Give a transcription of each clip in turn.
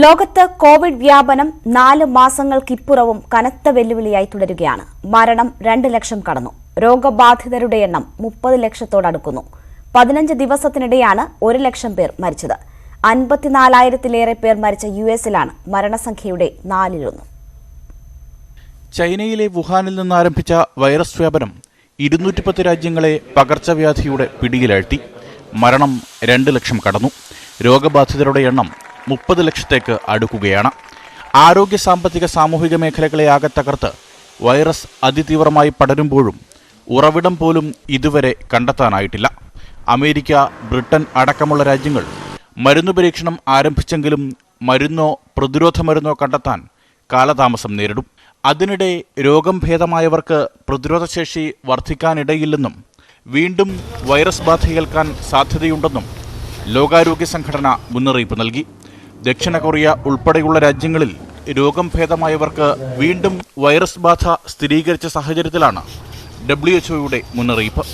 ലോകത്ത് കോവിഡ് വ്യാപനം 4 മാസങ്ങൾക്കിപ്പുറവും കനത്ത വെല്ലുവിളിയായി തുടരുകയാണ്. മരണം 2 ലക്ഷം കടന്നു. രോഗബാധിതരുടെ എണ്ണം 30 ലക്ഷത്തോടടുക്കുന്നു. 15 ദിവസത്തിനിടെയാണ് 1 ലക്ഷം പേർ മരിച്ചത്. 54,000-ലേറെ പേർ മരിച്ച യുഎസിലാണ് മരണസംഖ്യയുടെ 4-1. ചൈനയിലെ വുഹാനിൽ നിന്ന് ആരംഭിച്ച വൈറസ് വ്യാപനം 210 രാജ്യങ്ങളെ പകർച്ചവ്യാധിയുടെ പിടിയിലാഴ്ത്തി. മരണം 2 ലക്ഷം കടന്നു. രോഗബാധിതരുടെ എണ്ണം 30 ലക്ഷത്തേക്ക് അടുക്കുകയാണ്. ആരോഗ്യ, സാമ്പത്തിക, സാമൂഹിക മേഖലകളെ ആകെ തകർത്ത് വൈറസ് അതിതീവ്രമായി പടരുമ്പോഴും ഉറവിടം പോലും ഇതുവരെ കണ്ടെത്താനായിട്ടില്ല. അമേരിക്ക, ബ്രിട്ടൻ അടക്കമുള്ള രാജ്യങ്ങൾ മരുന്നു പരീക്ഷണം ആരംഭിച്ചെങ്കിലും മരുന്നോ പ്രതിരോധ മരുന്നോ കണ്ടെത്താൻ കാലതാമസം നേരിടും. അതിനിടെ രോഗം ഭേദമായവർക്ക് പ്രതിരോധശേഷി വർദ്ധിക്കാനിടയില്ലെന്നും വീണ്ടും വൈറസ് ബാധയേൽക്കാൻ സാധ്യതയുണ്ടെന്നും ലോകാരോഗ്യ സംഘടന മുന്നറിയിപ്പ് നൽകി. ദക്ഷിണ കൊറിയ ഉൾപ്പെടെയുള്ള രാജ്യങ്ങളിൽ രോഗം ഭേദമായവർക്ക് വീണ്ടും വൈറസ് ബാധ സ്ഥിരീകരിച്ച സാഹചര്യത്തിലാണ് WHO മുന്നറിയിപ്പ്.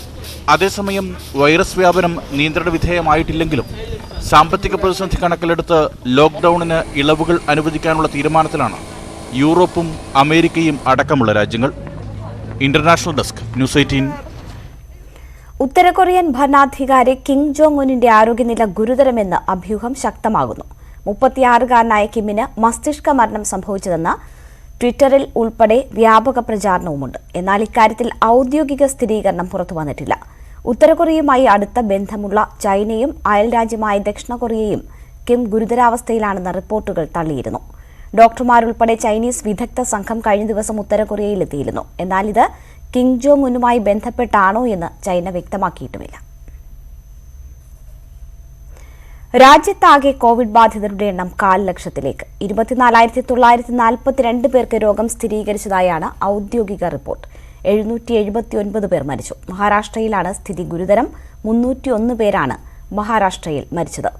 അതേസമയം വൈറസ് വ്യാപനം നിയന്ത്രണ വിധേയമായിട്ടില്ലെങ്കിലും സാമ്പത്തിക പ്രതിസന്ധി കണക്കിലെടുത്ത് ലോക്ക്ഡൌണിന് ഇളവുകൾ അനുവദിക്കാനുള്ള തീരുമാനത്തിലാണ് യൂറോപ്പും അമേരിക്കയും അടക്കമുള്ള രാജ്യങ്ങൾ. International desk, news 18. ഉത്തര കൊറിയൻ ഭരണാധികാരി കിം ജോങ് ഉന്നിന്റെ ആരോഗ്യനില ഗുരുതരമെന്ന് അഭ്യൂഹം ശക്തമാകുന്നു. 36-കാരനായ കിമ്മിന് മസ്തിഷ്ക മരണം സംഭവിച്ചതെന്ന് ട്വിറ്ററിൽ ഉൾപ്പെടെ വ്യാപക പ്രചാരണവുമുണ്ട്. എന്നാൽ ഇക്കാര്യത്തിൽ ഔദ്യോഗിക സ്ഥിരീകരണം പുറത്തുവന്നിട്ടില്ല. ഉത്തര കൊറിയയുമായി അടുത്ത ബന്ധമുള്ള ചൈനയും അയൽരാജ്യമായ ദക്ഷിണ കൊറിയയും കിം ഗുരുതരാവസ്ഥയിലാണെന്ന റിപ്പോർട്ടുകൾ തള്ളിയിരുന്നു. ഡോക്ടർമാരുൾപ്പെടെ ചൈനീസ് വിദഗ്ധ സംഘം കഴിഞ്ഞ ദിവസം ഉത്തര കൊറിയയിലെത്തിയിരുന്നു. എന്നാൽ ഇത് കിം ജോങ് ഉന്നുമായി ബന്ധപ്പെട്ടാണോ എന്ന് ചൈന വ്യക്തമാക്കിയിട്ടുമില്ല. രാജ്യത്താകെ കോവിഡ് ബാധിതരുടെ എണ്ണം 1/4 ലക്ഷത്തിലേക്ക്. 24,942 പേർക്ക് രോഗം സ്ഥിരീകരിച്ചതായാണ് ഔദ്യോഗിക റിപ്പോർട്ട്. 779 പേർ മരിച്ചു. മഹാരാഷ്ട്രയിലാണ് സ്ഥിതി ഗുരുതരം. 301 പേരാണ് മഹാരാഷ്ട്രയിൽ മരിച്ചത്.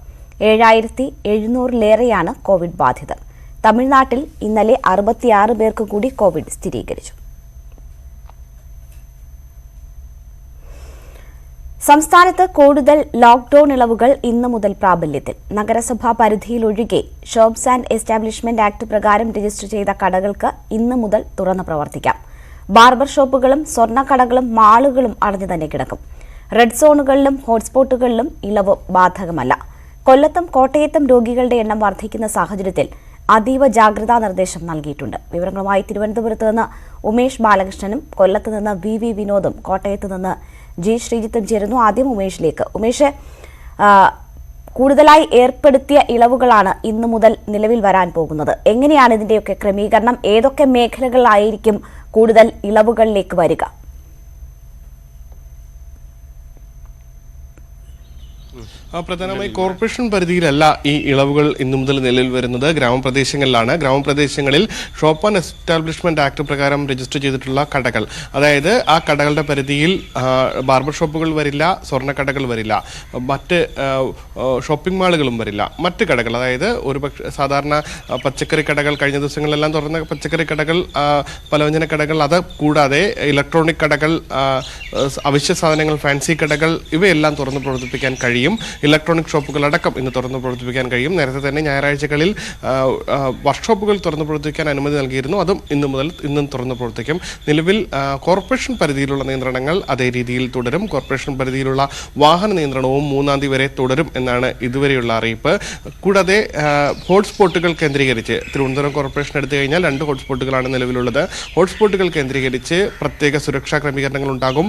7,700-ലേറെയാണ് കോവിഡ് ബാധിതർ. തമിഴ്നാട്ടിൽ ഇന്നലെ 66 പേർക്ക് കൂടി കോവിഡ് സ്ഥിരീകരിച്ചു. സംസ്ഥാനത്ത് കൂടുതൽ ലോക്ക്ഡൌൺ ഇളവുകൾ ഇന്നു മുതൽ പ്രാബല്യത്തിൽ. നഗരസഭാ പരിധിയിലൊഴികെ ഷോപ്സ് ആൻഡ് എസ്റ്റാബ്ലിഷ്മെന്റ് ആക്ട് പ്രകാരം രജിസ്റ്റർ ചെയ്ത കടകൾക്ക് ഇന്നു മുതൽ തുറന്ന് പ്രവർത്തിക്കാം. ബാർബർ ഷോപ്പുകളും സ്വർണ്ണക്കടകളും മാളുകളും അടഞ്ഞു തന്നെ കിടക്കും. റെഡ് സോണുകളിലും ഹോട്ട്സ്പോട്ടുകളിലും ഇളവ് ബാധകമല്ല. കൊല്ലത്തും കോട്ടയത്തും രോഗികളുടെ എണ്ണം വർദ്ധിക്കുന്ന സാഹചര്യത്തിൽ അതീവ ജാഗ്രതാ നിർദ്ദേശം നൽകിയിട്ടുണ്ട്. വിവരങ്ങളുമായി തിരുവനന്തപുരത്ത് നിന്ന് ഉമേഷ് ബാലകൃഷ്ണനും കൊല്ലത്ത് നിന്ന് വി വിനോദും കോട്ടയത്ത് നിന്ന് ജി ശ്രീജിത്തും ചേരുന്നു. ആദ്യം ഉമേഷിലേക്ക്. ഉമേഷ്, കൂടുതലായി ഏർപ്പെടുത്തിയ ഇളവുകളാണ് ഇന്നു മുതൽ നിലവിൽ വരാൻ പോകുന്നത്. എങ്ങനെയാണ് ഇതിന്റെയൊക്കെ ക്രമീകരണം? ഏതൊക്കെ മേഖലകളിലായിരിക്കും കൂടുതൽ ഇളവുകളിലേക്ക് വരിക? പ്രധാനമായി കോർപ്പറേഷൻ പരിധിയിലല്ല ഈ ഇളവുകൾ ഇന്നു മുതൽ നിലവിൽ വരുന്നത്. ഗ്രാമപ്രദേശങ്ങളിലാണ്. ഗ്രാമപ്രദേശങ്ങളിൽ ഷോപ്പ് ആൻഡ് എസ്റ്റാബ്ലിഷ്മെന്റ് ആക്ട് പ്രകാരം രജിസ്റ്റർ ചെയ്തിട്ടുള്ള കടകൾ, അതായത് ആ കടകളുടെ പരിധിയിൽ ബാർബർ ഷോപ്പുകൾ വരില്ല, സ്വർണ്ണക്കടകൾ വരില്ല, മറ്റ് ഷോപ്പിംഗ് മാളുകളും വരില്ല. മറ്റ് കടകൾ, അതായത് സാധാരണ പച്ചക്കറി കടകൾ, കഴിഞ്ഞ ദിവസങ്ങളിലെല്ലാം തുറന്ന പച്ചക്കറി കടകൾ, പലവ്യഞ്ജന കടകൾ, അത് കൂടാതെ ഇലക്ട്രോണിക് കടകൾ, അവശ്യ സാധനങ്ങൾ, ഫാൻസി കടകൾ, ഇവയെല്ലാം തുറന്ന് പ്രവർത്തിപ്പിക്കാൻ കഴിയും. ഇലക്ട്രോണിക് ഷോപ്പുകൾ അടക്കം ഇന്ന് തുറന്ന് പ്രവർത്തിപ്പിക്കാൻ കഴിയും. നേരത്തെ തന്നെ ഞായറാഴ്ചകളിൽ വർക്ക്ഷോപ്പുകൾ തുറന്ന് പ്രവർത്തിക്കാൻ അനുമതി നൽകിയിരുന്നു. അതും ഇന്നും തുറന്ന് പ്രവർത്തിക്കും. നിലവിൽ കോർപ്പറേഷൻ പരിധിയിലുള്ള നിയന്ത്രണങ്ങൾ അതേ രീതിയിൽ തുടരും. കോർപ്പറേഷൻ പരിധിയിലുള്ള വാഹന നിയന്ത്രണവും 3-ാം തീയതി വരെ തുടരും എന്നാണ് ഇതുവരെയുള്ള അറിയിപ്പ്. കൂടാതെ ഹോട്ട്സ്പോട്ടുകൾ കേന്ദ്രീകരിച്ച് തിരുവനന്തപുരം കോർപ്പറേഷൻ എടുത്തു കഴിഞ്ഞാൽ 2 ഹോട്ട്സ്പോട്ടുകളാണ് നിലവിലുള്ളത്. ഹോട്ട്സ്പോട്ടുകൾ കേന്ദ്രീകരിച്ച് പ്രത്യേക സുരക്ഷാ ക്രമീകരണങ്ങൾ ഉണ്ടാകും.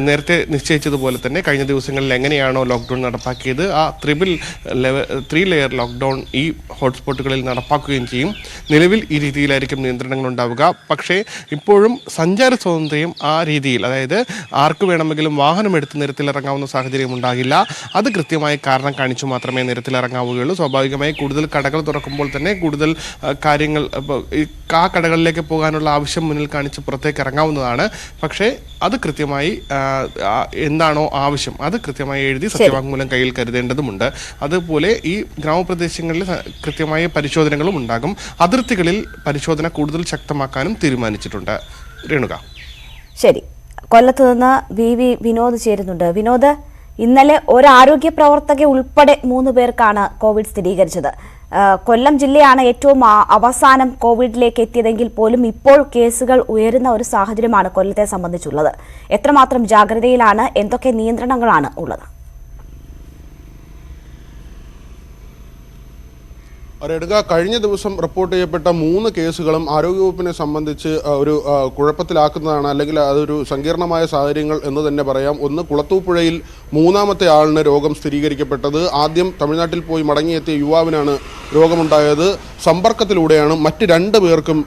നേരത്തെ നിശ്ചയിച്ചതുപോലെ തന്നെ കഴിഞ്ഞ ദിവസങ്ങളിൽ എങ്ങനെയാണോ ലോക്ക്ഡൌൺ നടപ്പാക്കിയത്, ആ 3 ലെയർ ലോക്ക്ഡൌൺ ഈ ഹോട്ട്സ്പോട്ടുകളിൽ നടപ്പാക്കുകയും ചെയ്യും. നിലവിൽ ഈ രീതിയിലായിരിക്കും നിയന്ത്രണങ്ങൾ ഉണ്ടാവുക. പക്ഷേ ഇപ്പോഴും സഞ്ചാര സ്വാതന്ത്ര്യം ആ രീതിയിൽ, അതായത് ആർക്ക് വേണമെങ്കിലും വാഹനം എടുത്ത് നിരത്തിലിറങ്ങാവുന്ന സാഹചര്യം ഉണ്ടാകില്ല. അത് കൃത്യമായി കാരണം കാണിച്ചു മാത്രമേ നിരത്തിലിറങ്ങാവുകയുള്ളൂ. സ്വാഭാവികമായി കൂടുതൽ കടകൾ തുറക്കുമ്പോൾ തന്നെ കൂടുതൽ കാര്യങ്ങൾ, ആ കടകളിലേക്ക് പോകാനുള്ള ആവശ്യം മുന്നിൽ കാണിച്ച് പുറത്തേക്ക് ഇറങ്ങാവുന്നതാണ്. പക്ഷേ അത് കൃത്യമായി എന്താണോ ആവശ്യം അത് കൃത്യമായി എഴുതി സത്യവാങ്മൂലം കയ്യിൽ കരുതേണ്ടതുണ്ട്. അതുപോലെ ഈ ഗ്രാമപ്രദേശങ്ങളിൽ കൃത്യമായ പരിശോധനകളും ഉണ്ടാകും. അതിർത്തികളിൽ പരിശോധന കൂടുതൽ ശക്തമാക്കാനും തീരുമാനിച്ചിട്ടുണ്ട്. രേണുക. ശരി, കൊല്ലത്ത് നിന്ന് വി വിനോദ് ചേരുന്നുണ്ട്. വിനോദ്, ഇന്നലെ ഒരു ആരോഗ്യ പ്രവർത്തക ഉൾപ്പെടെ 3 പേർക്കാണ് കോവിഡ് സ്ഥിരീകരിച്ചത്. കൊല്ലം ജില്ലയാണ് ഏറ്റവും അവസാനം കോവിഡിലേക്ക് എത്തിയതെങ്കിൽ പോലും ഇപ്പോൾ കേസുകൾ ഉയരുന്ന ഒരു സാഹചര്യമാണ് കൊല്ലത്തെ സംബന്ധിച്ചുള്ളത്. എത്രമാത്രം ജാഗ്രതയിലാണ്, എന്തൊക്കെ നിയന്ത്രണങ്ങളാണ് ഉള്ളത്? കഴിഞ്ഞ ദിവസം റിപ്പോർട്ട് ചെയ്യപ്പെട്ട 3 കേസുകളും ആരോഗ്യവകുപ്പിനെ സംബന്ധിച്ച് ഒരു കുഴപ്പത്തിലാക്കുന്നതാണ്, അല്ലെങ്കിൽ അതൊരു സങ്കീർണമായ സാഹചര്യങ്ങൾ എന്ന് തന്നെ പറയാം. ഒന്ന്, കുളത്തൂപ്പുഴയിൽ 3ാമത്തെ ആളിന് രോഗം സ്ഥിരീകരിക്കപ്പെട്ടത്. ആദ്യം തമിഴ്നാട്ടിൽ പോയി മടങ്ങിയെത്തിയ യുവാവിനാണ് രോഗമുണ്ടായത്. സമ്പർക്കത്തിലൂടെയാണ് മറ്റ് 2 പേർക്കും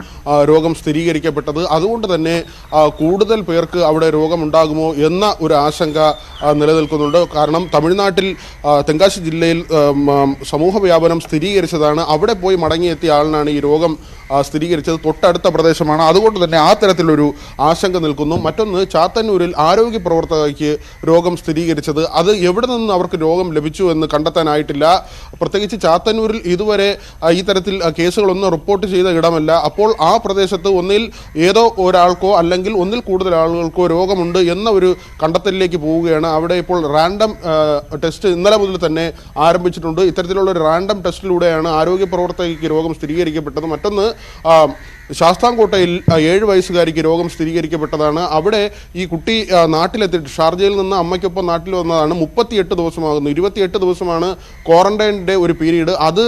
രോഗം സ്ഥിരീകരിക്കപ്പെട്ടത്. അതുകൊണ്ട് തന്നെ കൂടുതൽ പേർക്ക് അവിടെ രോഗമുണ്ടാകുമോ എന്ന ഒരു ആശങ്ക നിലനിൽക്കുന്നുണ്ട്. കാരണം തമിഴ്നാട്ടിൽ തെങ്കാശി ജില്ലയിൽ സമൂഹ വ്യാപനം സ്ഥിരീകരിച്ചതാണ്. അവിടെ പോയി മടങ്ങിയെത്തിയ ആളിനാണ് ഈ രോഗം സ്ഥിരീകരിച്ചത്. തൊട്ടടുത്ത പ്രദേശമാണ്. അതുകൊണ്ട് തന്നെ ആ തരത്തിലൊരു ആശങ്ക നിൽക്കുന്നു. മറ്റൊന്ന്, ചാത്തന്നൂരിൽ ആരോഗ്യ പ്രവർത്തകയ്ക്ക് രോഗം സ്ഥിരീകരിച്ചത്. അത് എവിടെ നിന്ന് അവർക്ക് രോഗം ലഭിച്ചു എന്ന് കണ്ടെത്താനായിട്ടില്ല. പ്രത്യേകിച്ച് ചാത്തന്നൂരിൽ ഇതുവരെ ഈ തരത്തിൽ കേസുകളൊന്നും റിപ്പോർട്ട് ചെയ്ത ഇടമല്ല. അപ്പോൾ ആ പ്രദേശത്ത് ഒന്നിൽ ഏതോ ഒരാൾക്കോ അല്ലെങ്കിൽ ഒന്നിൽ കൂടുതൽ ആളുകൾക്കോ രോഗമുണ്ട് എന്ന ഒരു കണ്ടെത്തലിലേക്ക് പോവുകയാണ്. അവിടെ ഇപ്പോൾ റാൻഡം ടെസ്റ്റ് ഇന്നലെ മുതൽ തന്നെ ആരംഭിച്ചിട്ടുണ്ട്. ഇത്തരത്തിലുള്ള ഒരു റാൻഡം ടെസ്റ്റിലൂടെയാണ് ആരോഗ്യ പ്രവർത്തകയ്ക്ക് രോഗം സ്ഥിരീകരിക്കപ്പെട്ടത്. മറ്റൊന്ന്, ശാസ്താംകോട്ടയിൽ 7 വയസ്സുകാരിക്ക് രോഗം സ്ഥിരീകരിക്കപ്പെട്ടതാണ്. അവിടെ ഈ കുട്ടി നാട്ടിലെത്തിയിട്ട് ഷാർജയിൽ നിന്ന് അമ്മയ്ക്കൊപ്പം നാട്ടിൽ വന്നതാണ്. 38 ദിവസമാകുന്നു. 28 ദിവസമാണ് ക്വാറന്റൈനിൻ്റെ ഒരു പീരീഡ്. അത്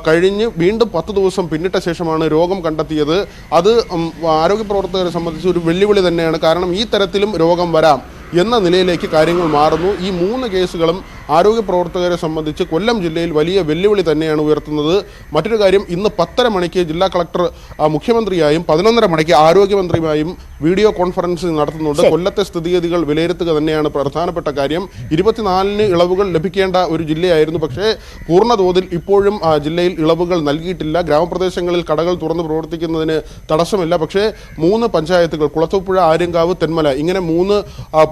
കഴിഞ്ഞ് വീണ്ടും 10 ദിവസം പിന്നിട്ട ശേഷമാണ് രോഗം കണ്ടെത്തിയത്. അത് ആരോഗ്യ പ്രവർത്തകരെ സംബന്ധിച്ച് ഒരു വെല്ലുവിളി തന്നെയാണ്. കാരണം ഈ തരത്തിലും രോഗം വരാം എന്ന നിലയിലേക്ക് കാര്യങ്ങൾ മാറുന്നു. ഈ 3 കേസുകളും ആരോഗ്യ പ്രവർത്തകരെ സംബന്ധിച്ച് കൊല്ലം ജില്ലയിൽ വലിയ വെല്ലുവിളി തന്നെയാണ് ഉയർത്തുന്നത്. മറ്റൊരു കാര്യം, ഇന്ന് 10:30 മണിക്ക് ജില്ലാ കളക്ടർ മുഖ്യമന്ത്രിയായും 11:30 മണിക്ക് ആരോഗ്യമന്ത്രിയുമായും വീഡിയോ കോൺഫറൻസ് നടത്തുന്നുണ്ട്. കൊല്ലത്തെ സ്ഥിതിഗതികൾ വിലയിരുത്തുക തന്നെയാണ് പ്രധാനപ്പെട്ട കാര്യം. 24-ന് ഇളവുകൾ ലഭിക്കേണ്ട ഒരു ജില്ലയായിരുന്നു. പക്ഷേ പൂർണ്ണതോതിൽ ഇപ്പോഴും ജില്ലയിൽ ഇളവുകൾ നൽകിയിട്ടില്ല. ഗ്രാമപ്രദേശങ്ങളിൽ കടകൾ തുറന്ന് പ്രവർത്തിക്കുന്നതിന് തടസ്സമില്ല. പക്ഷേ 3 പഞ്ചായത്തുകൾ, കുളത്തൂപ്പുഴ, ആര്യങ്കാവ്, തെന്മല, ഇങ്ങനെ 3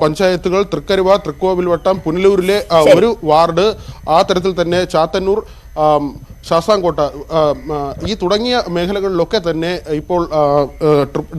പഞ്ചായത്തുകൾ, തൃക്കരുവ, തൃക്കോവിൽവട്ടം, പുനലൂരിലെ ഒരു വാർഡ്, ആ തരത്തിൽ തന്നെ ചാത്തന്നൂർ, ശാസ്താംകോട്ട, ഈ തുടങ്ങിയ മേഖലകളിലൊക്കെ തന്നെ ഇപ്പോൾ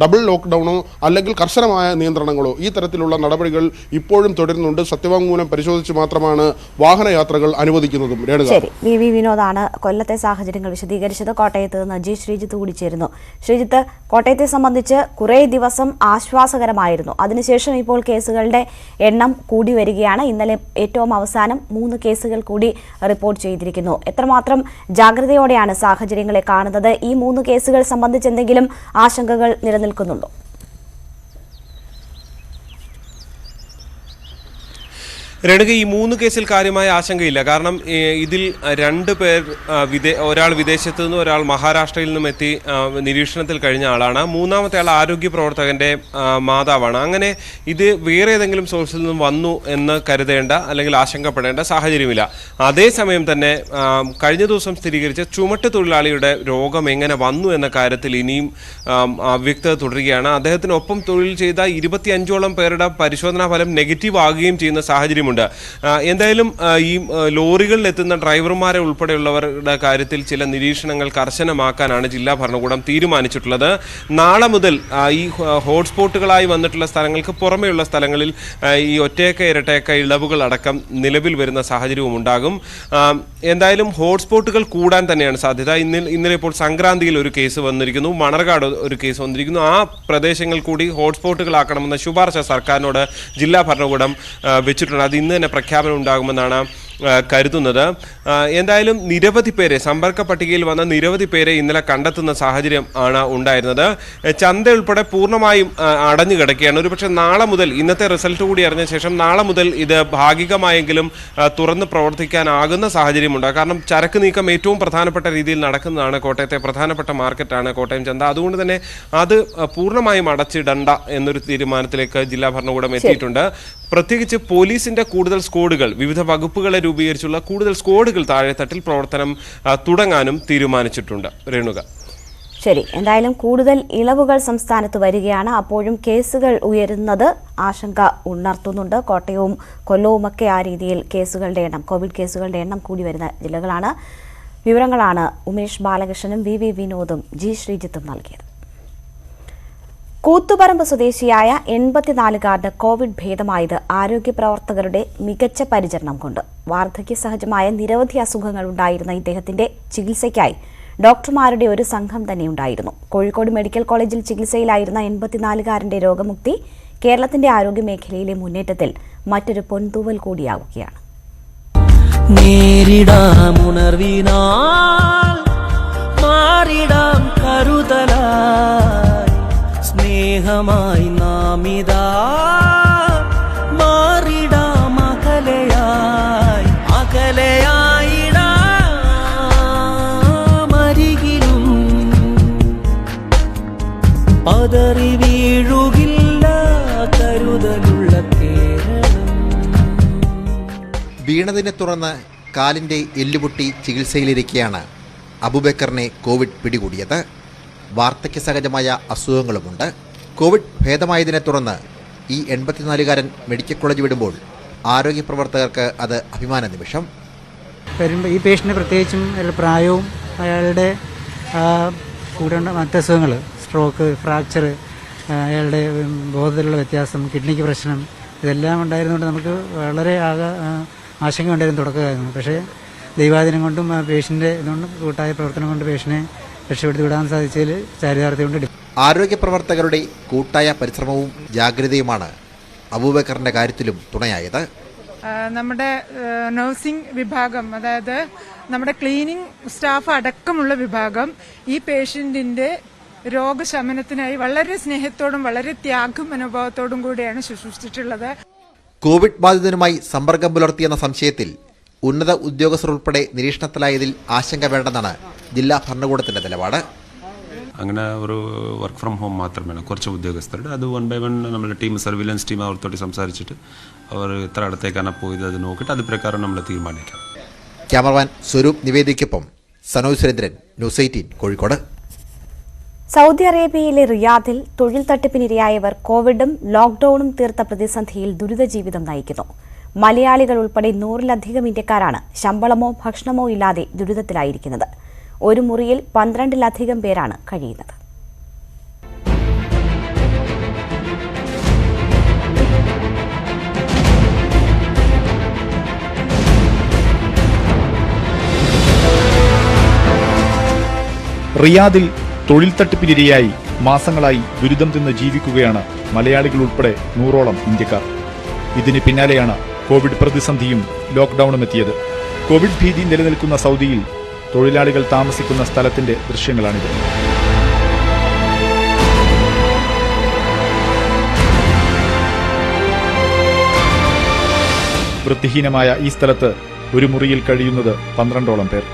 ഡബിൾ ലോക്ക്ഡൗണോ അല്ലെങ്കിൽ കർശനമായ നിയന്ത്രണങ്ങളോ ഈ തരത്തിലുള്ള നടപടികൾ ഇപ്പോഴും തുടരുന്നുണ്ട്. സത്യവാങ്മൂലം പരിശോധിച്ച് മാത്രമാണ് വാഹനയാത്രകൾ അനുവദിക്കുന്നതും. ശരി, വി വിനോദാണ് കൊല്ലത്തെ സാഹചര്യങ്ങൾ വിശദീകരിച്ചത്. കോട്ടയത്ത് നിന്ന് ജി ശ്രീജിത്ത് കൂടി ചേരുന്നു. ശ്രീജിത്ത്, കോട്ടയത്തെ സംബന്ധിച്ച് കുറേ ദിവസം ആശ്വാസകരമായിരുന്നു. അതിനുശേഷം ഇപ്പോൾ കേസുകളുടെ എണ്ണം കൂടി വരികയാണ്. ഇന്നലെ ഏറ്റവും അവസാനം 3 കേസുകൾ കൂടി റിപ്പോർട്ട് ചെയ്തിരിക്കുന്നു. എത്രമാത്രം ജാഗ്രതയോടെയാണ് സാഹചര്യങ്ങളെ കാണുന്നത്? ഈ 3 കേസുകൾ സംബന്ധിച്ച് എന്തെങ്കിലും ആശങ്കകൾ നിലനിൽക്കുന്നുണ്ടോ? രേണുക, ഈ 3 കേസിൽ കാര്യമായ ആശങ്കയില്ല. കാരണം ഇതിൽ 2 പേർ ഒരാൾ വിദേശത്തു നിന്നും ഒരാൾ മഹാരാഷ്ട്രയിൽ നിന്നും എത്തി നിരീക്ഷണത്തിൽ കഴിഞ്ഞ ആളാണ്. 3ാമത്തെ ആൾ ആരോഗ്യ പ്രവർത്തകന്റെ മാതാവാണ്. അങ്ങനെ ഇത് വേറെ ഏതെങ്കിലും സോഴ്സിൽ നിന്നും വന്നു എന്ന് കരുതേണ്ട അല്ലെങ്കിൽ ആശങ്കപ്പെടേണ്ട സാഹചര്യമില്ല. അതേസമയം തന്നെ കഴിഞ്ഞ ദിവസം സ്ഥിരീകരിച്ച ചുമട്ട് തൊഴിലാളിയുടെ രോഗം എങ്ങനെ വന്നു എന്ന കാര്യത്തിൽ ഇനിയും അവ്യക്തത തുടരുകയാണ്. അദ്ദേഹത്തിനൊപ്പം തൊഴിൽ ചെയ്ത 25ഓളം പേരുടെ പരിശോധനാ ഫലം നെഗറ്റീവ് ആകുകയും ചെയ്യുന്ന സാഹചര്യമുണ്ട്. എന്തായാലും ഈ ലോറികളിൽ എത്തുന്ന ഡ്രൈവർമാരെ ഉൾപ്പെടെയുള്ളവരുടെ കാര്യത്തിൽ ചില നിരീക്ഷണങ്ങൾ കർശനമാക്കാനാണ് ജില്ലാ ഭരണകൂടം തീരുമാനിച്ചിട്ടുള്ളത്. നാളെ മുതൽ ഈ ഹോട്ട്സ്പോട്ടുകളായി വന്നിട്ടുള്ള സ്ഥലങ്ങൾക്ക് പുറമെയുള്ള സ്ഥലങ്ങളിൽ ഈ ഒറ്റയക്ക ഇരട്ടയക്ക ഇളവുകൾ അടക്കം നിലവിൽ വരുന്ന സാഹചര്യവും ഉണ്ടാകും. എന്തായാലും ഹോട്ട്സ്പോട്ടുകൾ കൂടാൻ തന്നെയാണ് സാധ്യത. ഇന്നലെ ഇപ്പോൾ സംക്രാന്തിയിൽ ഒരു കേസ് വന്നിരിക്കുന്നു, മണർകാട് ഒരു കേസ് വന്നിരിക്കുന്നു. ആ പ്രദേശങ്ങൾ കൂടി ഹോട്ട്സ്പോട്ടുകളാക്കണമെന്ന ശുപാർശ സർക്കാരിനോട് ജില്ലാ ഭരണകൂടം വെച്ചിട്ടുണ്ട്. അത് ഇന്ന് തന്നെ പ്രഖ്യാപനം ഉണ്ടാകുമെന്നാണ് കരുതുന്നത്. എന്തായാലും നിരവധി പേരെ, സമ്പർക്ക പട്ടികയിൽ വന്ന നിരവധി പേരെ ഇന്നലെ കണ്ടെത്തുന്ന സാഹചര്യം ആണ് ഉണ്ടായിരുന്നത്. ചന്ത ഉൾപ്പെടെ പൂർണ്ണമായും അടഞ്ഞു കിടക്കുകയാണ്. ഒരുപക്ഷെ നാളെ മുതൽ, ഇന്നത്തെ റിസൾട്ട് കൂടി അറിഞ്ഞ ശേഷം നാളെ മുതൽ ഇത് ഭാഗികമായെങ്കിലും തുറന്ന് പ്രവർത്തിക്കാനാകുന്ന സാഹചര്യമുണ്ട്. കാരണം ചരക്ക് നീക്കം ഏറ്റവും പ്രധാനപ്പെട്ട രീതിയിൽ നടക്കുന്നതാണ്. കോട്ടയത്തെ പ്രധാനപ്പെട്ട മാർക്കറ്റാണ് കോട്ടയം ചന്ത. അതുകൊണ്ട് തന്നെ അത് പൂർണ്ണമായും അടച്ചിടണ്ട എന്നൊരു തീരുമാനത്തിലേക്ക് ജില്ലാ ഭരണകൂടം എത്തിയിട്ടുണ്ട്. പ്രത്യേകിച്ച് പോലീസിന്റെ കൂടുതൽ സ്ക്വാഡുകൾ, വിവിധ വകുപ്പുകളെ രൂപീകരിച്ചുള്ള കൂടുതൽ സ്ക്വാഡുകൾ താഴെത്തട്ടിൽ പ്രവർത്തനം തുടങ്ങാനും തീരുമാനിച്ചിട്ടുണ്ട്. രേണുക, ശരി, എന്തായാലും കൂടുതൽ ഇളവുകൾ സംസ്ഥാനത്ത് വരികയാണ്. അപ്പോഴും കേസുകൾ ഉയരുന്നത് ആശങ്ക ഉണർത്തുന്നുണ്ട്. കോട്ടയവും കൊല്ലവുമൊക്കെ ആ രീതിയിൽ കേസുകളുടെ എണ്ണം, കോവിഡ് കേസുകളുടെ എണ്ണം കൂടി വരുന്ന ജില്ലകളാണ്. വിവരങ്ങളാണ് ഉമേഷ് ബാലകൃഷ്ണനും വി വിനോദും ജി ശ്രീജിത്തും നൽകിയത്. കൂത്തുപറമ്പ് സ്വദേശിയായ 84-കാരന് കോവിഡ് ഭേദമായത് ആരോഗ്യ പ്രവർത്തകരുടെ മികച്ച പരിചരണം കൊണ്ട്. വാർദ്ധക്യ സഹജമായ നിരവധി അസുഖങ്ങൾ ഉണ്ടായിരുന്ന ഇദ്ദേഹത്തിന്റെ ചികിത്സയ്ക്കായി ഡോക്ടർമാരുടെ ഒരു സംഘം തന്നെ ഉണ്ടായിരുന്നു. കോഴിക്കോട് മെഡിക്കൽ കോളേജിൽ ചികിത്സയിലായിരുന്ന 84-കാരന്റെ രോഗമുക്തി കേരളത്തിന്റെ ആരോഗ്യമേഖലയിലെ മുന്നേറ്റത്തിൽ മറ്റൊരു പൊൻതൂവൽ കൂടിയാവുകയാണ്. സ്നേഹമായി നാമിതാ മാറിടാം അകലയായി അകലയായിടാമരികിലും പതറി വീഴുകില്ല കരുതലുള്ള കേരളം. വീണതിനെ തുടർന്ന് കാലിൻ്റെ എല്ലുപൊട്ടി ചികിത്സയിലിരിക്കെയാണ് അബൂബക്കറിനെ കോവിഡ് പിടികൂടിയത്. വാർദ്ധക്യ സഹജമായ അസുഖങ്ങളുമുണ്ട്. കോവിഡ് ഭേദമായതിനെ തുടർന്ന് ഈ 84-കാരൻ മെഡിക്കൽ കോളേജ് വിടുമ്പോൾ ആരോഗ്യ പ്രവർത്തകർക്ക് അത് അഭിമാന നിമിഷം. ഈ പേഷ്യൻ്റ് പ്രത്യേകിച്ചും പ്രായവും അയാളുടെ കൂടെ മറ്റ് അസുഖങ്ങൾ, സ്ട്രോക്ക്, ഫ്രാക്ചർ, അയാളുടെ ബോധത്തിലുള്ള വ്യത്യാസം, കിഡ്നിക്ക് പ്രശ്നം, ഇതെല്ലാം ഉണ്ടായിരുന്നുകൊണ്ട് നമുക്ക് വളരെ ആശങ്ക ഉണ്ടായിരുന്നു തുടക്കമായിരുന്നു. പക്ഷേ ദൈവാധീനം കൊണ്ടും പേഷ്യൻ്റെ ഇതുകൊണ്ടും കൂട്ടായ പ്രവർത്തനം കൊണ്ട് പേഷ്യനെ രക്ഷപ്പെടുത്തി വിടാൻ സാധിച്ചതിൽ ചാരിതാർത്ഥ്യമുണ്ട്. ആരോഗ്യ പ്രവർത്തകരുടെ കൂട്ടായ പരിശ്രമവും ജാഗ്രതയുമാണ് അബൂബക്കറിന്റെ കാര്യത്തിലും തുണയായത്. നമ്മുടെ നഴ്സിംഗ് വിഭാഗം, അതായത് നമ്മുടെ ക്ലീനിങ് സ്റ്റാഫ് അടക്കമുള്ള വിഭാഗം ഈ പേഷ്യന്റിന്റെ രോഗശമനത്തിനായി വളരെ സ്നേഹത്തോടും വളരെ ത്യാഗ മനോഭാവത്തോടും കൂടിയാണ് ശുശ്രൂഷിച്ചിട്ടുള്ളത്. കോവിഡ് ബാധിതനുമായി സമ്പർക്കം പുലർത്തിയെന്ന സംശയത്തിൽ ഉന്നത ഉദ്യോഗസ്ഥർ ഉൾപ്പെടെ നിരീക്ഷണത്തിലായതിൽ ആശങ്ക വേണ്ടെന്നാണ് ജില്ലാ ഭരണകൂടത്തിന്റെ നിലപാട്. അങ്ങനെ ഒരു വർക്ക് ഫ്രം ഹോം മാത്രമല്ല, കുറച്ച് ഉദ്യോഗസ്ഥരുടെ അത് 1 by 1 നമ്മുടെ ടീം, സർവീലൻസ് ടീം അവർത്തോട്ട് സംസാരിച്ചിട്ട് അവർ എത്ര അടുത്തേക്കാണ് പോയത് അത് നോക്കിയിട്ട് അത് പ്രകാരം നമ്മൾ തീരുമാനിക്കാം. ക്യാമറമാൻ സ്വരൂപ് നിവേദിക്കൊപ്പം സനോജ് സുരേന്ദ്രൻ, ന്യൂസ് 18 കോഴിക്കോട്. സൗദി അറേബ്യയിലെ റിയാദിൽ തൊഴിൽ തട്ടിപ്പിനിരയായവർ കോവിഡും ലോക്ഡൌണും തീർത്ത പ്രതിസന്ധിയിൽ ദുരിത ജീവിതം നയിക്കുന്നു. മലയാളികൾ ഉൾപ്പെടെ 100-ലധികം ഇന്ത്യക്കാരാണ് ശമ്പളമോ ഭക്ഷണമോ ഇല്ലാതെ ദുരിതത്തിലായിരിക്കുന്നത്. ഒരു മുറിയിൽ 12-ലധികം പേരാണ് കഴിയുന്നത്. റിയാദിൽ തൊഴിൽ തട്ടിപ്പിനിരയായി മാസങ്ങളായി ദുരിതം തിന്ന് ജീവിക്കുകയാണ് മലയാളികൾ ഉൾപ്പെടെ 100ഓളം ഇന്ത്യക്കാർ. ഇതിന് പിന്നാലെയാണ് കോവിഡ് പ്രതിസന്ധിയും ലോക്ക്ഡൌണും എത്തിയത്. കോവിഡ് ഭീതി നിലനിൽക്കുന്ന സൗദിയിൽ തൊഴിലാളികൾ താമസിക്കുന്ന സ്ഥലത്തിന്റെ ദൃശ്യങ്ങളാണിത്. വൃത്തിഹീനമായ ഈ സ്ഥലത്ത് ഒരു മുറിയിൽ കഴിയുന്നത് 12ഓളം പേർ.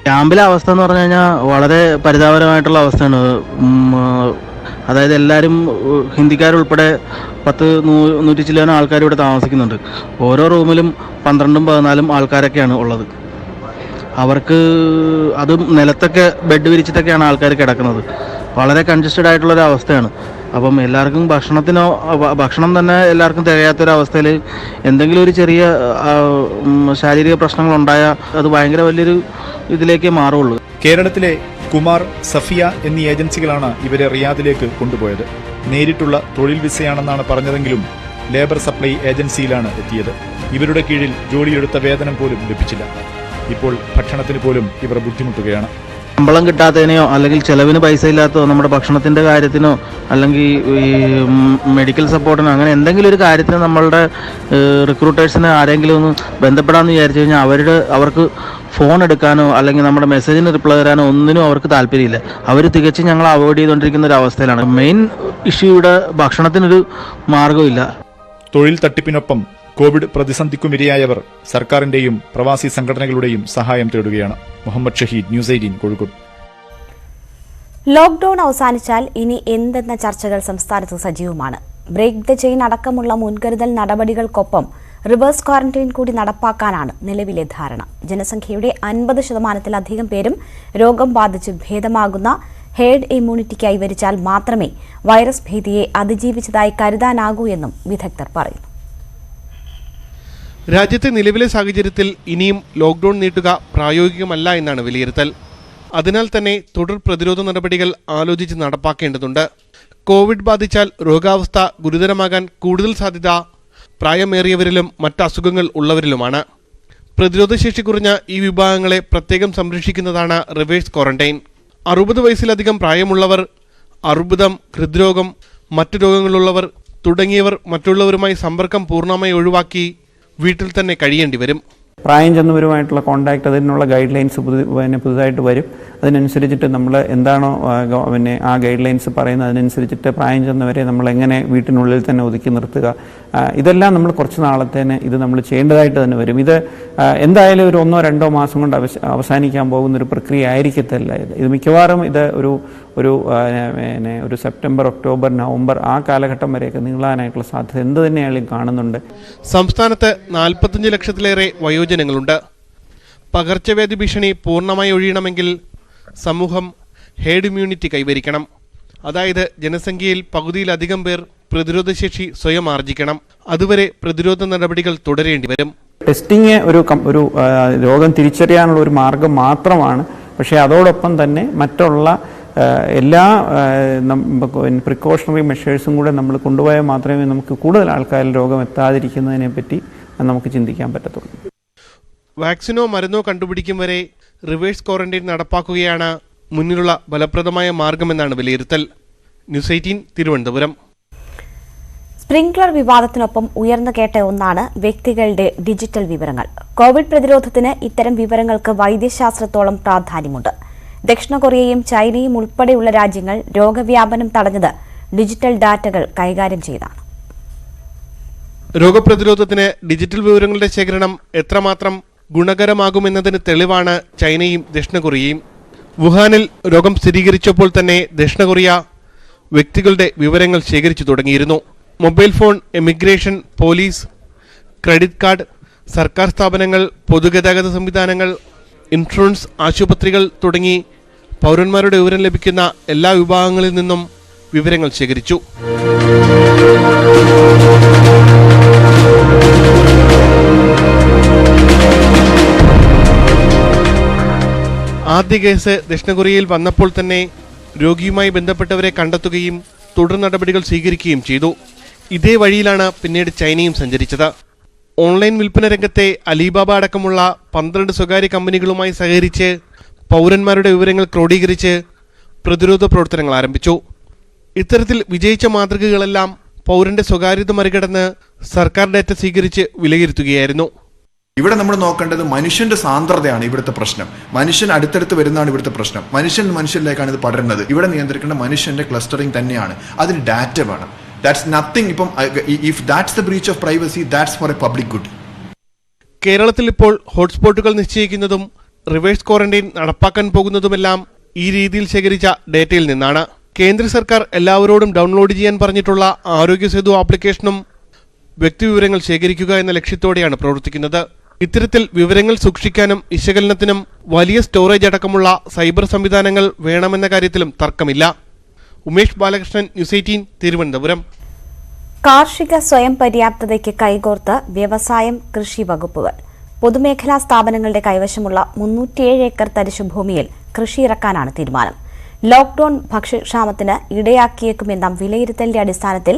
ക്യാമ്പിലെ അവസ്ഥ എന്ന് പറഞ്ഞു കഴിഞ്ഞാൽ വളരെ പരിതാപകരമായിട്ടുള്ള അവസ്ഥയാണ്. അതായത് എല്ലാവരും ഹിന്ദിക്കാരുൾപ്പെടെ 100 ചില്ലോനം ആൾക്കാർ ഇവിടെ താമസിക്കുന്നുണ്ട്. ഓരോ റൂമിലും 12-14 ആൾക്കാരൊക്കെയാണ് ഉള്ളത്. അവർക്ക് അതും നിലത്തൊക്കെ ബെഡ് വിരിച്ചിട്ടൊക്കെയാണ് ആൾക്കാർ കിടക്കുന്നത്. വളരെ കൺജസ്റ്റഡ് ആയിട്ടുള്ളൊരു അവസ്ഥയാണ്. അപ്പം എല്ലാവർക്കും ഭക്ഷണം തന്നെ എല്ലാവർക്കും തികയാത്തൊരവസ്ഥയിൽ എന്തെങ്കിലും ഒരു ചെറിയ ശാരീരിക പ്രശ്നങ്ങളുണ്ടായാൽ അത് ഭയങ്കര വലിയൊരു ഇതിലേക്ക് മാറുള്ളൂ. കേരളത്തിലെ കുമാർ, സഫിയ എന്നീ ഏജൻസികളാണ് ഇവരെ റിയാദിലേക്ക് കൊണ്ടുപോയത്. നേരിട്ടുള്ള തൊഴിൽ വിസയാണെന്നാണ് പറഞ്ഞതെങ്കിലും ലേബർ സപ്ലൈ ഏജൻസിയിലാണ് എത്തിയത്. ഇവരുടെ കീഴിൽ ജോലിയെടുത്ത വേതനം പോലും ലഭിച്ചില്ല. ഇപ്പോൾ ഭക്ഷണത്തിന് പോലും ഇവർ ബുദ്ധിമുട്ടുകയാണ്. ശമ്പളം കിട്ടാത്തതിനെയോ അല്ലെങ്കിൽ ചെലവിന് പൈസ ഇല്ലാത്തതോ നമ്മുടെ ഭക്ഷണത്തിന്റെ കാര്യത്തിനോ അല്ലെങ്കിൽ ഈ മെഡിക്കൽ സപ്പോർട്ടിനോ അങ്ങനെ എന്തെങ്കിലും ഒരു കാര്യത്തിന് നമ്മളുടെ റിക്രൂട്ടേഴ്സിനെ ആരെങ്കിലും ഒന്ന് ബന്ധപ്പെടാമെന്ന് വിചാരിച്ചു കഴിഞ്ഞാൽ അവർക്ക് ഫോൺ എടുക്കാനോ അല്ലെങ്കിൽ നമ്മുടെ മെസ്സേജിന് റിപ്ലൈ തരാനോ ഒന്നിനും അവർക്ക് താല്പര്യമില്ല. അവർ തികച്ചും ഞങ്ങൾ അവോയ്ഡ് ചെയ്തുകൊണ്ടിരിക്കുന്ന ഒരു അവസ്ഥയിലാണ്. മെയിൻ ഇഷ്യൂ ഇവിടെ ഭക്ഷണത്തിനൊരു മാർഗമില്ല. തൊഴിൽ തട്ടിപ്പിനൊപ്പം കോവിഡ് പ്രതിസന്ധിക്കുമിരയായവർ സർക്കാരിന്റെയും പ്രവാസി സംഘടനകളുടെയും സഹായം തേടുകയാണ്. മുഹമ്മദ് ഷഹീദ്, ന്യൂസ് 18 കോഴിക്കോട്. ലോക്ഡൌൺ അവസാനിച്ചാൽ ഇനി എന്തെന്ന ചർച്ചകൾ സംസ്ഥാനത്ത് സജീവമാണ്. ബ്രേക്ക് ദ ചെയിൻ അടക്കമുള്ള മുൻകരുതൽ നടപടികൾക്കൊപ്പം റിവേഴ്സ് ക്വാറന്റൈൻ കൂടി നടപ്പാക്കാനാണ് നിലവിലെ ധാരണ. ജനസംഖ്യയുടെ 50%-ലധികം പേരും രോഗം ബാധിച്ച് ഭേദമാകുന്ന ഹേർഡ് ഇമ്മ്യൂണിറ്റി കൈവരിച്ചാൽ മാത്രമേ വൈറസ് ഭീതിയെ അതിജീവിച്ചതായി കരുതാനാകൂ എന്നും വിദഗ്ധർ പറയുന്നു. രാജ്യത്തെ നിലവിലെ സാഹചര്യത്തിൽ ഇനിയും ലോക്ക്ഡൌൺ നീട്ടുക പ്രായോഗികമല്ല എന്നാണ് വിലയിരുത്തൽ. അതിനാൽ തന്നെ തുടർ പ്രതിരോധ നടപടികൾ ആലോചിച്ച് നടപ്പാക്കേണ്ടതുണ്ട്. കോവിഡ് ബാധിച്ചാൽ രോഗാവസ്ഥ ഗുരുതരമാകാൻ കൂടുതൽ സാധ്യത പ്രായമേറിയവരിലും മറ്റ് അസുഖങ്ങൾ ഉള്ളവരിലുമാണ്. പ്രതിരോധശേഷി കുറഞ്ഞ ഈ വിഭാഗങ്ങളെ പ്രത്യേകം സംരക്ഷിക്കുന്നതാണ് റിവേഴ്സ് ക്വാറന്റൈൻ. 60 വയസ്സിലധികം പ്രായമുള്ളവർ, അർബുദം, ഹൃദ്രോഗം, മറ്റു രോഗങ്ങളുള്ളവർ തുടങ്ങിയവർ മറ്റുള്ളവരുമായി സമ്പർക്കം പൂർണ്ണമായി ഒഴിവാക്കി വീട്ടിൽ തന്നെ കഴിയേണ്ടി വരും. പ്രായം ചെന്നവരുമായിട്ടുള്ള കോൺടാക്ട് അതിനുള്ള ഗൈഡ് ലൈൻസ് പുതുതായിട്ട് വരും. അതിനനുസരിച്ചിട്ട് നമ്മൾ എന്താണോ ആ ഗൈഡ് ലൈൻസ് പറയുന്നത് അതിനനുസരിച്ചിട്ട് പ്രായം ചെന്നവരെ നമ്മൾ എങ്ങനെ വീട്ടിനുള്ളിൽ തന്നെ ഒതുക്കി നിർത്തുക, ഇതെല്ലാം നമ്മൾ കുറച്ച് നാളത്തേന് ഇത് നമ്മൾ ചെയ്യേണ്ടതായിട്ട് തന്നെ വരും. ഇത് എന്തായാലും ഒരു 1-2 മാസം കൊണ്ട് അവസാനിക്കാൻ പോകുന്നൊരു പ്രക്രിയ ആയിരിക്കത്തില്ല. ഇത് മിക്കവാറും ഇത് ഒരു സെപ്റ്റംബർ, ഒക്ടോബർ, നവംബർ ആ കാലഘട്ടം വരെയൊക്കെ നീളാനായിട്ടുള്ള സാധ്യത എന്ത് തന്നെയാണെങ്കിലും കാണുന്നുണ്ട്. സംസ്ഥാനത്ത് 45 ലക്ഷത്തിലേറെ വയോജനങ്ങളുണ്ട്. പകർച്ചവ്യാധി ഭീഷണി പൂർണ്ണമായി ഒഴിയണമെങ്കിൽ സമൂഹം ഹേർഡ് ഇമ്മ്യൂണിറ്റി കൈവരിക്കണം. അതായത് ജനസംഖ്യയിൽ പകുതിയിലധികം പേർ പ്രതിരോധശേഷി സ്വയം ആർജിക്കണം. അതുവരെ പ്രതിരോധ നടപടികൾ തുടരേണ്ടി വരും. ടെസ്റ്റിംഗ് ഒരു രോഗം തിരിച്ചറിയാനുള്ള ഒരു മാർഗം മാത്രമാണ്. പക്ഷേ അതോടൊപ്പം തന്നെ മറ്റുള്ള എല്ലാ പ്രിക്കോഷണറി മെഷേഴ്സും കൂടെ നമ്മൾ കൊണ്ടുപോയാൽ മാത്രമേ നമുക്ക് കൂടുതൽ ആൾക്കാരിൽ രോഗം എത്താതിരിക്കുന്നതിനെ പറ്റി നമുക്ക് ചിന്തിക്കാൻ പറ്റത്തുള്ളൂ. വാക്സിനോ മരുന്നോ കണ്ടുപിടിക്കും വരെ റിവേഴ്സ് ക്വാറന്റൈൻ നടപ്പാക്കുകയാണ് മുന്നിലുള്ള ഫലപ്രദമായ മാർഗമെന്നാണ് വിലയിരുത്തൽ. ന്യൂസ് 18 തിരുവനന്തപുരം. സ്പ്രിംഗ്ലർ വിവാദത്തിനൊപ്പം ഉയർന്നു കേട്ട ഒന്നാണ് വ്യക്തികളുടെ ഡിജിറ്റൽ വിവരങ്ങൾ. കോവിഡ് പ്രതിരോധത്തിന് ഇത്തരം വിവരങ്ങൾക്ക് വൈദ്യശാസ്ത്രത്തോളം പ്രാധാന്യമുണ്ട്. ദക്ഷിണ കൊറിയയും ചൈനയും ഉൾപ്പെടെയുള്ള രാജ്യങ്ങൾ രോഗവ്യാപനം തടഞ്ഞത് ഡിജിറ്റൽ ഡാറ്റകൾ കൈകാര്യം ചെയ്താണ്. രോഗപ്രതിരോധത്തിന് ഡിജിറ്റൽ വിവരങ്ങളുടെ ശേഖരണം എത്രമാത്രം ഗുണകരമാകുമെന്നതിന് തെളിവാണ് ചൈനയും ദക്ഷിണ കൊറിയയും. വുഹാനിൽ രോഗം സ്ഥിരീകരിച്ചപ്പോൾ തന്നെ ദക്ഷിണ കൊറിയ വ്യക്തികളുടെ വിവരങ്ങൾ ശേഖരിച്ചു തുടങ്ങിയിരുന്നു. Mobile phone, emigration, police, credit card, സർക്കാർ സ്ഥാപനങ്ങൾ, പൊതുഗതാഗത സംവിധാനങ്ങൾ, ഇൻഷുറൻസ്, ആശുപത്രികൾ തുടങ്ങി പൗരന്മാരുടെ വിവരം ലഭിക്കുന്ന എല്ലാ വിഭാഗങ്ങളിൽ നിന്നും വിവരങ്ങൾ ശേഖരിച്ചു. ആദ്യ കേസ് ദക്ഷിണ കൊറിയയിൽ വന്നപ്പോൾ തന്നെ രോഗിയുമായി ബന്ധപ്പെട്ടവരെ കണ്ടെത്തുകയും തുടർ നടപടികൾ സ്വീകരിക്കുകയും ചെയ്തു. ഇതേ വഴിയിലാണ് പിന്നീട് ചൈനയും സഞ്ചരിച്ചത്. ഓൺലൈൻ വിൽപ്പന രംഗത്തെ അലിബാബ അടക്കമുള്ള 12 സ്വകാര്യ കമ്പനികളുമായി സഹകരിച്ച് പൗരന്മാരുടെ വിവരങ്ങൾ ക്രോഡീകരിച്ച് പ്രതിരോധ പ്രവർത്തനങ്ങൾ ആരംഭിച്ചു. ഇത്തരത്തിൽ വിജയിച്ച മാതൃകകളെല്ലാം പൗരന്റെ സ്വകാര്യത മറികടന്ന് സർക്കാർ ഡാറ്റ സ്വീകരിച്ച് വിലയിരുത്തുകയായിരുന്നു. ഇവിടെ നമ്മൾ നോക്കേണ്ടത് മനുഷ്യന്റെ സാന്ദ്രതയാണ് ഇവിടുത്തെ പ്രശ്നം. മനുഷ്യൻ അടുത്തടുത്ത് വരുന്നതാണ് ഇവിടുത്തെ പ്രശ്നം. മനുഷ്യനിലേക്കാണ് ഇത് പടരുന്നത്. ഇവിടെ നിയന്ത്രിക്കേണ്ട മനുഷ്യന്റെ ക്ലസ്റ്ററിംഗ് തന്നെയാണ്. അതിന് ഡാറ്റ വേണം. That's nothing. ഇപ്പം if that's the breach of privacy, that's for a public good. കേരളത്തിൽ ഇപ്പോൾ ഹോട്ട്സ്പോട്ടുകൾ നിശ്ചയിക്കുന്നതും റിവേഴ്സ് ക്വാറന്റൈൻ നടപ്പാക്കാൻ പോകുന്നതുമെല്ലാം ഈ രീതിയിൽ ശേഖരിച്ച ഡേറ്റയിൽ നിന്നാണ്. കേന്ദ്ര സർക്കാർ എല്ലാവരോടും ഡൗൺലോഡ് ചെയ്യാൻ പറഞ്ഞിട്ടുള്ള ആരോഗ്യ സേതു ആപ്ലിക്കേഷനും വ്യക്തിവിവരങ്ങൾ ശേഖരിക്കുക എന്ന ലക്ഷ്യത്തോടെയാണ് പ്രവർത്തിക്കുന്നത്. ഇത്തരത്തിൽ വിവരങ്ങൾ സൂക്ഷിക്കാനും വിശകലനത്തിനും വലിയ സ്റ്റോറേജ് അടക്കമുള്ള സൈബർ സംവിധാനങ്ങൾ വേണമെന്ന കാര്യത്തിലും തർക്കമില്ല. ഉമേഷ് ബാലകൃഷ്ണൻ, ന്യൂസ് 18 തിരുവനന്തപുരം. കാർഷിക സ്വയം പര്യാപ്തതയ്ക്ക് കൈകോർത്ത് വ്യവസായം, കൃഷി വകുപ്പുകൾ. പൊതുമേഖലാ സ്ഥാപനങ്ങളുടെ കൈവശമുള്ള 307 ഏക്കർ തരിശുഭൂമിയിൽ കൃഷി ഇറക്കാനാണ് തീരുമാനം. ലോക്ഡൌൺ ഭക്ഷ്യക്ഷാമത്തിന് ഇടയാക്കിയേക്കുമെന്ന വിലയിരുത്തലിന്റെ അടിസ്ഥാനത്തിൽ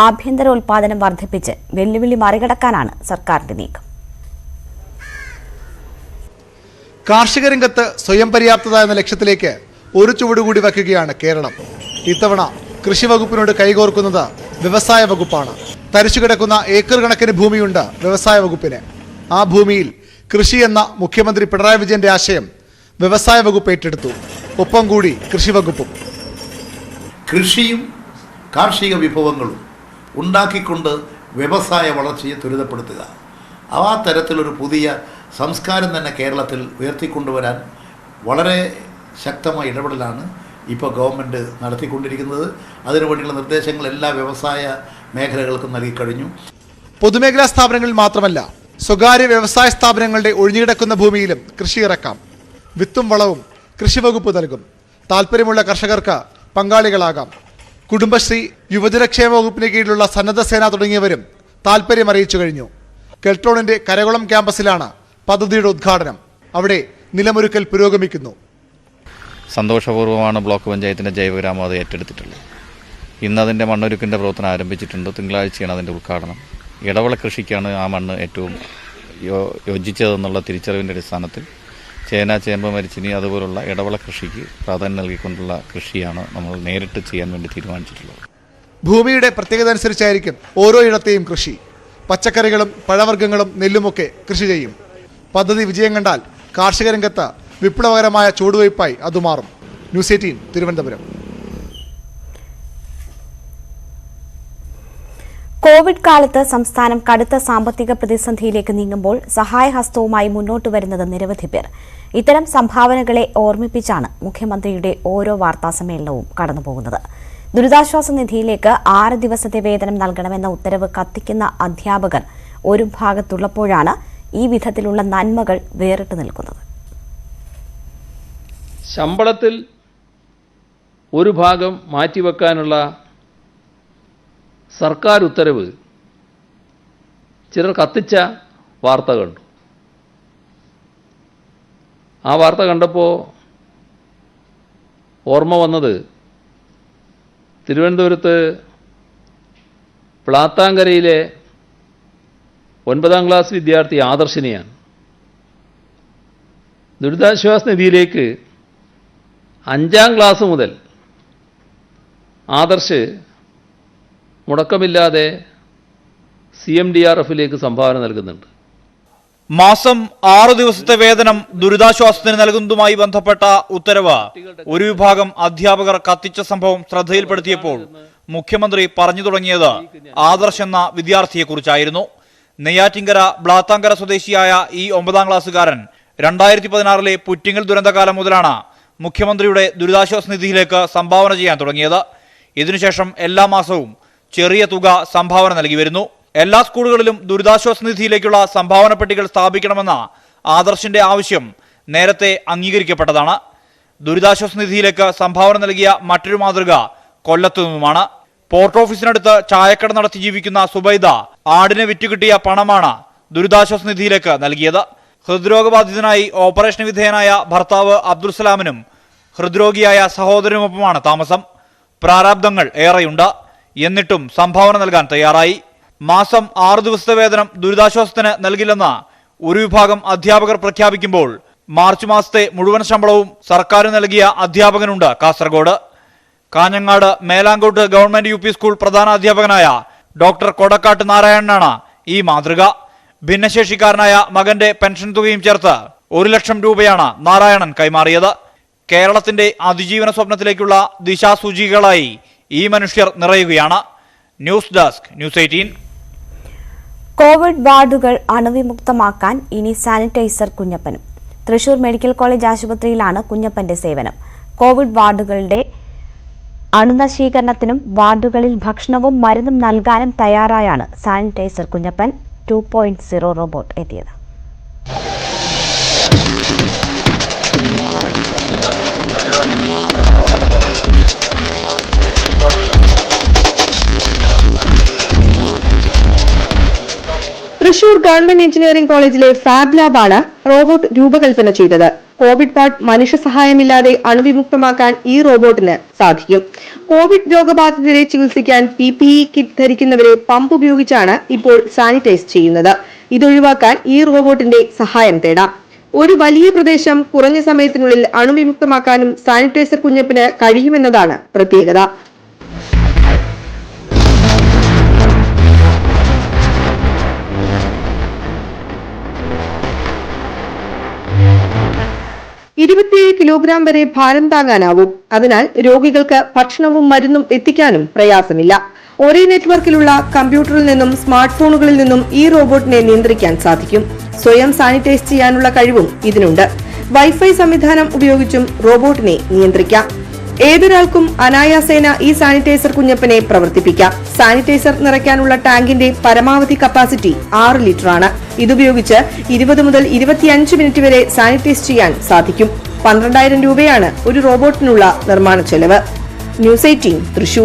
ആഭ്യന്തര ഉൽപാദനം വർദ്ധിപ്പിച്ച് വെല്ലുവിളി മറികടക്കാനാണ് സർക്കാരിന്റെ നീക്കം. കാർഷിക രംഗത്ത് സ്വയം പര്യാപ്തത എന്ന ലക്ഷ്യത്തിലേക്ക് ഒരു ചുവടുകൂടി വയ്ക്കുകയാണ് കേരളം. ഇത്തവണ കൃഷി വകുപ്പിനോട് കൈകോർക്കുന്നത് വ്യവസായ വകുപ്പാണ്. തരിച്ചു കിടക്കുന്ന ഏക്കർ കണക്കിന് ഭൂമിയുണ്ട് വ്യവസായ വകുപ്പിന്. ആ ഭൂമിയിൽ കൃഷി എന്ന മുഖ്യമന്ത്രി പിണറായി വിജയന്റെ ആശയം വ്യവസായ വകുപ്പ് ഏറ്റെടുത്തു. ഒപ്പം കൂടി കൃഷി വകുപ്പും. കൃഷിയും കാർഷിക വിഭവങ്ങളും ഉണ്ടാക്കിക്കൊണ്ട് വ്യവസായ വളർച്ചയെ ത്വരിതപ്പെടുത്തുക, ആ തരത്തിലൊരു പുതിയ സംസ്കാരം തന്നെ കേരളത്തിൽ ഉയർത്തിക്കൊണ്ടുവരാൻ വളരെ ശക്തമായ ഇടപെടലാണ് ഇപ്പോൾ ഗവൺമെൻറ് നടത്തിക്കൊണ്ടിരിക്കുന്നത്. അതിനുവേണ്ടിയുള്ള നിർദ്ദേശങ്ങൾ എല്ലാ വ്യവസായ മേഖലകൾക്കും നൽകിക്കഴിഞ്ഞു. പൊതുമേഖലാ സ്ഥാപനങ്ങളിൽ മാത്രമല്ല, സ്വകാര്യ വ്യവസായ സ്ഥാപനങ്ങളുടെ ഒഴിഞ്ഞുകിടക്കുന്ന ഭൂമിയിലും കൃഷി ഇറക്കാം. വിത്തും വളവും കൃഷി വകുപ്പ് നൽകും. താല്പര്യമുള്ള കർഷകർക്ക് പങ്കാളികളാകാം. കുടുംബശ്രീ, യുവജനക്ഷേമ വകുപ്പിന് കീഴിലുള്ള സന്നദ്ധ സേന തുടങ്ങിയവരും താല്പര്യം അറിയിച്ചു കഴിഞ്ഞു. കെൽട്രോണിന്റെ കരകുളം ക്യാമ്പസിലാണ് പദ്ധതിയുടെ ഉദ്ഘാടനം. അവിടെ നിലമൊരുക്കൽ പുരോഗമിക്കുന്നു. സന്തോഷപൂർവ്വമാണ് ബ്ലോക്ക് പഞ്ചായത്തിൻ്റെ ജൈവഗ്രാമം അത് ഏറ്റെടുത്തിട്ടുള്ളത്. ഇന്നതിൻ്റെ മണ്ണൊരുക്കിൻ്റെ പ്രവർത്തനം ആരംഭിച്ചിട്ടുണ്ട്. തിങ്കളാഴ്ചയാണ് അതിൻ്റെ ഉദ്ഘാടനം. ഇടവിള കൃഷിക്കാണ് ആ മണ്ണ് ഏറ്റവും യോജിച്ചതെന്നുള്ള തിരിച്ചറിവിൻ്റെ അടിസ്ഥാനത്തിൽ ചേന, ചേമ്പ്, മരിച്ചിനി അതുപോലുള്ള ഇടവിള കൃഷിക്ക് പ്രാധാന്യം നൽകിക്കൊണ്ടുള്ള കൃഷിയാണ് നമ്മൾ നേരിട്ട് ചെയ്യാൻ വേണ്ടി തീരുമാനിച്ചിട്ടുള്ളത്. ഭൂമിയുടെ പ്രത്യേകത അനുസരിച്ചായിരിക്കും ഓരോ ഇടത്തെയും കൃഷി. പച്ചക്കറികളും പഴവർഗ്ഗങ്ങളും നെല്ലുമൊക്കെ കൃഷി ചെയ്യും. പദ്ധതി വിജയം കണ്ടാൽ കാർഷിക രംഗത്ത് വിപ്ലവകരമായ ചുവടുവയ്പായി അത് മാറും. ന്യൂസ് 18 തിരുവനന്തപുരം. കോവിഡ് കാലത്ത് സംസ്ഥാനം കടുത്ത സാമ്പത്തിക പ്രതിസന്ധിയിലേക്ക് നീങ്ങുമ്പോൾ സഹായഹസ്തവുമായി മുന്നോട്ട് വരുന്നത് നിരവധി പേർ. ഇത്തരം സംഭാവനകളെ ഓർമ്മിപ്പിച്ചാണ് മുഖ്യമന്ത്രിയുടെ ഓരോ വാർത്താസമ്മേളനവും കടന്നുപോകുന്നത്. ദുരിതാശ്വാസ നിധിയിലേക്ക് 6 ദിവസത്തെ വേതനം നൽകണമെന്ന ഉത്തരവ് കത്തിക്കുന്ന അധ്യാപകർ ഒരു ഭാഗത്തുള്ളപ്പോഴാണ് ഈ വിധത്തിലുള്ള നന്മകൾ വേറിട്ട് നിൽക്കുന്നത്. ശമ്പളത്തിൽ ഒരു ഭാഗം മാറ്റിവെക്കാനുള്ള സർക്കാർ ഉത്തരവ് ചിലർ കത്തിച്ച വാർത്ത കണ്ടു. ആ വാർത്ത കണ്ടപ്പോൾ ഓർമ്മ വന്നത് തിരുവനന്തപുരത്ത് പ്ലാത്താങ്കരയിലെ 9ാം ക്ലാസ് വിദ്യാർത്ഥി ആദർശിനെയാണ്. ദുരിതാശ്വാസ നിധിയിലേക്ക് 5ാം ക്ലാസ് മുതൽ ആദർശ് മുടക്കമില്ലാതെ CMDRFിലേക്ക് സംഭാവന നൽകുന്നുണ്ട്. മാസം 6 ദിവസത്തെ വേതനം ദുരിതാശ്വാസത്തിന് നൽകുന്നതുമായി ബന്ധപ്പെട്ട ഉത്തരവ് ഒരു വിഭാഗം അധ്യാപകർ കത്തിച്ച സംഭവം ശ്രദ്ധയിൽപ്പെടുത്തിയപ്പോൾ മുഖ്യമന്ത്രി പറഞ്ഞു തുടങ്ങിയത് ആദർശ് എന്ന വിദ്യാർത്ഥിയെക്കുറിച്ചായിരുന്നു. നെയ്യാറ്റിങ്കര ബ്ലാത്താങ്കര സ്വദേശിയായ ഈ 9ാം ക്ലാസ്സുകാരൻ 2016 പുറ്റിങ്ങൽ ദുരന്തകാലം മുതലാണ് മുഖ്യമന്ത്രിയുടെ ദുരിതാശ്വാസ നിധിയിലേക്ക് സംഭാവന ചെയ്യാൻ തുടങ്ങിയത്. ഇതിനുശേഷം എല്ലാ മാസവും ചെറിയ തുക സംഭാവന നൽകി വരുന്നു. എല്ലാ സ്കൂളുകളിലും ദുരിതാശ്വാസ നിധിയിലേക്കുള്ള സംഭാവന പെട്ടികൾ സ്ഥാപിക്കണമെന്ന ആദർശിന്റെ ആവശ്യം നേരത്തെ അംഗീകരിക്കപ്പെട്ടതാണ്. ദുരിതാശ്വാസ നിധിയിലേക്ക് സംഭാവന നൽകിയ മറ്റൊരു മാതൃക കൊല്ലത്തു നിന്നുമാണ്. പോർട്ട് ഓഫീസിനടുത്ത് ചായക്കട നടത്തി ജീവിക്കുന്ന സുബൈദ ആടിനെ വിറ്റുകിട്ടിയ പണമാണ് ദുരിതാശ്വാസ നിധിയിലേക്ക് നൽകിയത്. ഹൃദ്രോഗബാധിതനായി ഓപ്പറേഷൻ വിധേയനായ ഭർത്താവ് അബ്ദുൽ സലാമിനും ഹൃദ്രോഗിയായ സഹോദരനുമൊപ്പമാണ് താമസം. പ്രാരാബ്ദങ്ങൾ ഏറെയുണ്ട്. എന്നിട്ടും സംഭാവന നൽകാൻ തയ്യാറായി. മാസം 6 ദിവസത്തെ വേതനം ദുരിതാശ്വാസത്തിന് നൽകില്ലെന്ന് ഒരു വിഭാഗം അധ്യാപകർ പ്രഖ്യാപിക്കുമ്പോൾ മാർച്ച് മാസത്തെ മുഴുവൻ ശമ്പളവും സർക്കാർ നൽകിയ അധ്യാപകനുണ്ട് Kasaragod. Kanhangad Melankot government UP school പ്രധാന അധ്യാപകനായ ഡോക്ടർ കൊടക്കാട്ട് നാരായണനാണ് ഈ മാതൃക. ഭിന്നശേഷിക്കാരനായ മകന്റെ പെൻഷൻ തുകയും ചേർത്ത് 1 ലക്ഷം രൂപയാണ് നാരായണൻ കൈമാറിയത്. കേരളത്തിന്റെ അതിജീവന സ്വപ്നത്തിലേക്കുള്ള ദിശാസൂചികകളായി ഈ മനുഷ്യർ നിറയുകയാണ്. News desk news 18. കോവിഡ് വാർഡുകൾ അണുവിമുക്തമാക്കാൻ ഇനി സാനിറ്റൈസർ കുഞ്ഞപ്പനും. തൃശൂർ മെഡിക്കൽ കോളേജ് ആശുപത്രിയിലാണ് കുഞ്ഞപ്പന്റെ സേവനം. കോവിഡ് വാർഡുകളുടെ അണുനശീകരണത്തിനും വാർഡുകളിൽ ഭക്ഷണവും മരുന്നും നൽകാനും തയ്യാറായാണ് സാനിറ്റൈസർ കുഞ്ഞപ്പൻ 2.0 റോബോട്ട് എത്തിയത്. തൃശൂർ ഗവൺമെന്റ് എഞ്ചിനീയറിംഗ് കോളേജിലെ ഫാബ് ലാബാണ് റോബോട്ട് രൂപകൽപ്പന ചെയ്തത്. കോവിഡ് വാർഡ് മനുഷ്യ സഹായമില്ലാതെ അണുവിമുക്തമാക്കാൻ ഈ റോബോട്ടിന് സാധിക്കും. കോവിഡ് രോഗബാധിതരെ ചികിത്സിക്കാൻ PPE കിറ്റ് ധരിക്കുന്നവരെ പമ്പ് ഉപയോഗിച്ചാണ് ഇപ്പോൾ സാനിറ്റൈസ് ചെയ്യുന്നത്. ഇതൊഴിവാക്കാൻ ഈ റോബോട്ടിന്റെ സഹായം തേടാം. ഒരു വലിയ പ്രദേശം കുറഞ്ഞ സമയത്തിനുള്ളിൽ അണുവിമുക്തമാക്കാനും സാനിറ്റൈസർ കുഞ്ഞപ്പിന് കഴിയുമെന്നതാണ് പ്രത്യേകത. കിലോഗ്രാം വരെ ഭാരം താങ്ങാനാവും. അതിനാൽ രോഗികൾക്ക് ഭക്ഷണവും മരുന്നും എത്തിക്കാനും പ്രയാസമില്ല. ഒരേ നെറ്റ്വർക്കിലുള്ള കമ്പ്യൂട്ടറിൽ നിന്നും സ്മാർട്ട് ഫോണുകളിൽ നിന്നും ഈ റോബോട്ടിനെ നിയന്ത്രിക്കാൻ സാധിക്കും. സ്വയം സാനിറ്റൈസ് ചെയ്യാനുള്ള കഴിവും ഇതിനുണ്ട്. വൈഫൈ സംവിധാനം ഉപയോഗിച്ചും റോബോട്ടിനെ നിയന്ത്രിക്കാം. ഏതൊരാൾക്കും അനായാസേന ഈ സാനിറ്റൈസർ കുഞ്ഞപ്പനെ പ്രവർത്തിപ്പിക്കാം. സാനിറ്റൈസർ നിറയ്ക്കാനുള്ള ടാങ്കിന്റെ പരമാവധി കപ്പാസിറ്റി 6 ലിറ്റർ ആണ്. ഇതുപയോഗിച്ച് 20 മുതൽ 25 മിനിറ്റ് വരെ സാനിറ്റൈസ് ചെയ്യാൻ സാധിക്കും. 12,000 രൂപയാണ് ഒരു റോബോട്ടിനുള്ള നിർമ്മാണ ചെലവ്. ന്യൂസ് 18 തൃശൂർ.